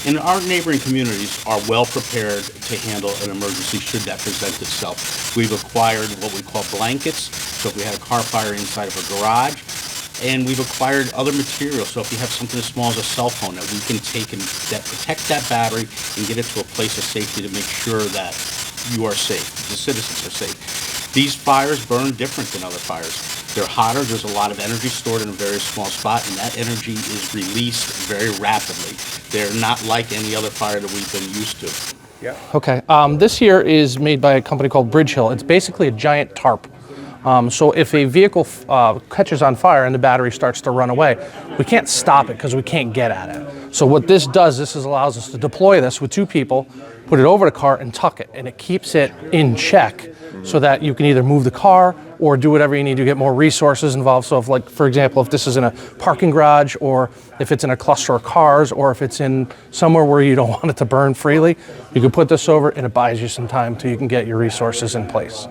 And our neighboring communities are well prepared to handle an emergency should that present itself. We've acquired what we call blankets, so if we had a car fire inside of a garage, and we've acquired other materials, so if you have something as small as a cell phone that we can take and that protect that battery and get it to a place of safety to make sure that you are safe, the citizens are safe. These fires burn different than other fires. They're hotter, there's a lot of energy stored in a very small spot, and that energy is released very rapidly. They're not like any other fire that we've been used to. Yeah. Okay, this here is made by a company called Bridge Hill. It's basically a giant tarp. So if a vehicle catches on fire and the battery starts to run away, we can't stop it because we can't get at it. So what this does, allows us to deploy this with two people, put it over the car and tuck it, and it keeps it in check so that you can either move the car or do whatever you need to get more resources involved. So if, like, for example, if this is in a parking garage, or if it's in a cluster of cars, or if it's in somewhere where you don't want it to burn freely, you can put this over and it buys you some time till you can get your resources in place.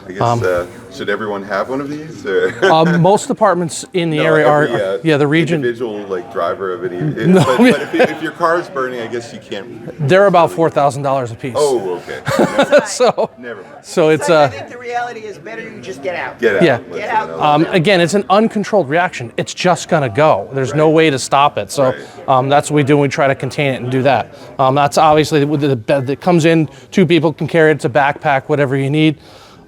I guess, should everyone have one of these? Most departments in the area are, the region. Individual, like, driver of any. No. But if your car is burning, I guess you can't. They're about $4,000 a piece. Oh, okay. So, Never mind. so it's I think the reality is better you just get out. Get out. Yeah. Get out. Again, it's an uncontrolled reaction. It's just gonna go. There's no way to stop it. So that's what we do. We try to contain it and do that. That's obviously the bed that comes in. Two people can carry it. It's a backpack, whatever you need.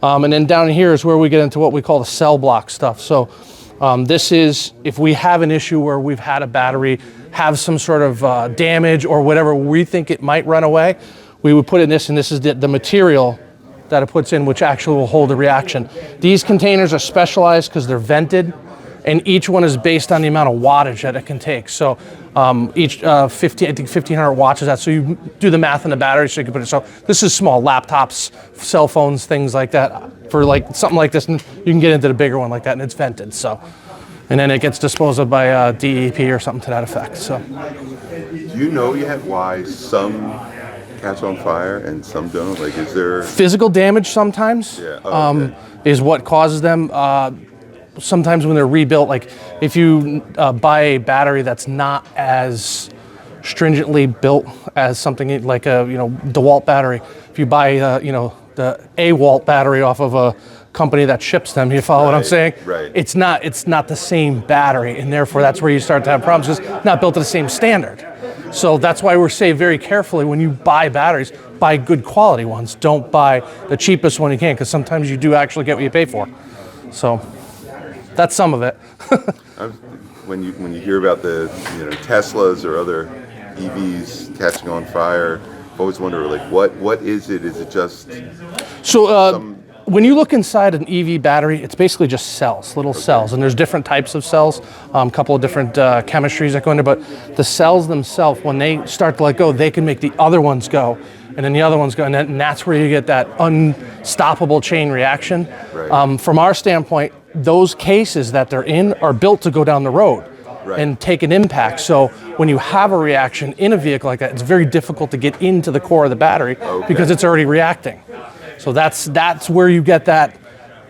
And then down here is where we get into what we call the cell block stuff. So this is if we have an issue where we've had a battery have some sort of damage or whatever we think it might run away, we would put in this, and this is the material that it puts in, which actually will hold the reaction. These containers are specialized because they're vented, and each one is based on the amount of wattage that it can take. So each 1,500 watts is that. So you do the math on the battery, so you can put it. So this is small laptops, cell phones, things like that. For like something like this, and you can get into the bigger one like that, and it's vented. So, and then it gets disposed of by DEP or something to that effect. So, Do you know yet why some catch on fire and some don't? Like, is there physical damage sometimes? Yeah. Oh, okay. Is what causes them. Sometimes when they're rebuilt, like if you buy a battery that's not as stringently built as something like a DeWalt battery, if you buy the AWalt battery off of a company that ships them, you follow what I'm saying? Right. It's not the same battery, and therefore that's where you start to have problems. It's not built to the same standard. So that's why we're saying very carefully when you buy batteries, buy good quality ones. Don't buy the cheapest one you can, because sometimes you do actually get what you pay for. So that's some of it. when you hear about the Teslas or other EVs catching on fire, I always wonder, like, what is it? Is it just when you look inside an EV battery, it's basically just cells, little cells, and there's different types of cells, a couple of different chemistries that go into, but the cells themselves, when they start to let go, they can make the other ones go, and then the other ones go, and that's where you get that unstoppable chain reaction. Right. From our standpoint, those cases that they're in are built to go down the road. Right. And take an impact. So when you have a reaction in a vehicle like that, it's very difficult to get into the core of the battery because it's already reacting. So that's where you get that.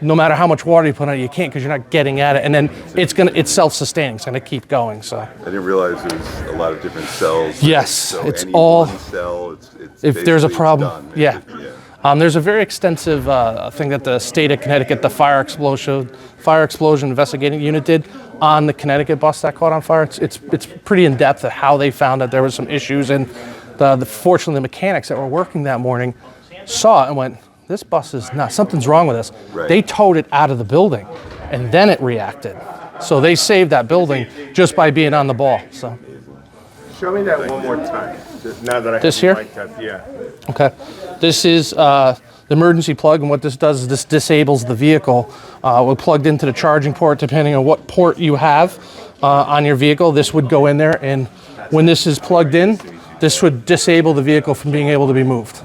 No matter how much water you put on it, you can't, because you're not getting at it. And then it's self-sustaining. It's gonna keep going. So I didn't realize there was a lot of different cells. Yes, so it's any all. one cell, it's If there's a basically problem, done. yeah. There's a very extensive thing that the state of Connecticut, the fire explosion investigating unit did on the Connecticut bus that caught on fire. It's pretty in depth at how they found that there was some issues, and fortunately the mechanics that were working that morning saw it and went, this bus is not, something's wrong with this. Right. They towed it out of the building, and then it reacted. So they saved that building just by being on the ball. So. Show me that one more time. Now that I This have here? the mic up, yeah. Okay, this is the emergency plug, and what this does is this disables the vehicle. We're plugged into the charging port, depending on what port you have on your vehicle. This would go in there, and when this is plugged in, this would disable the vehicle from being able to be moved.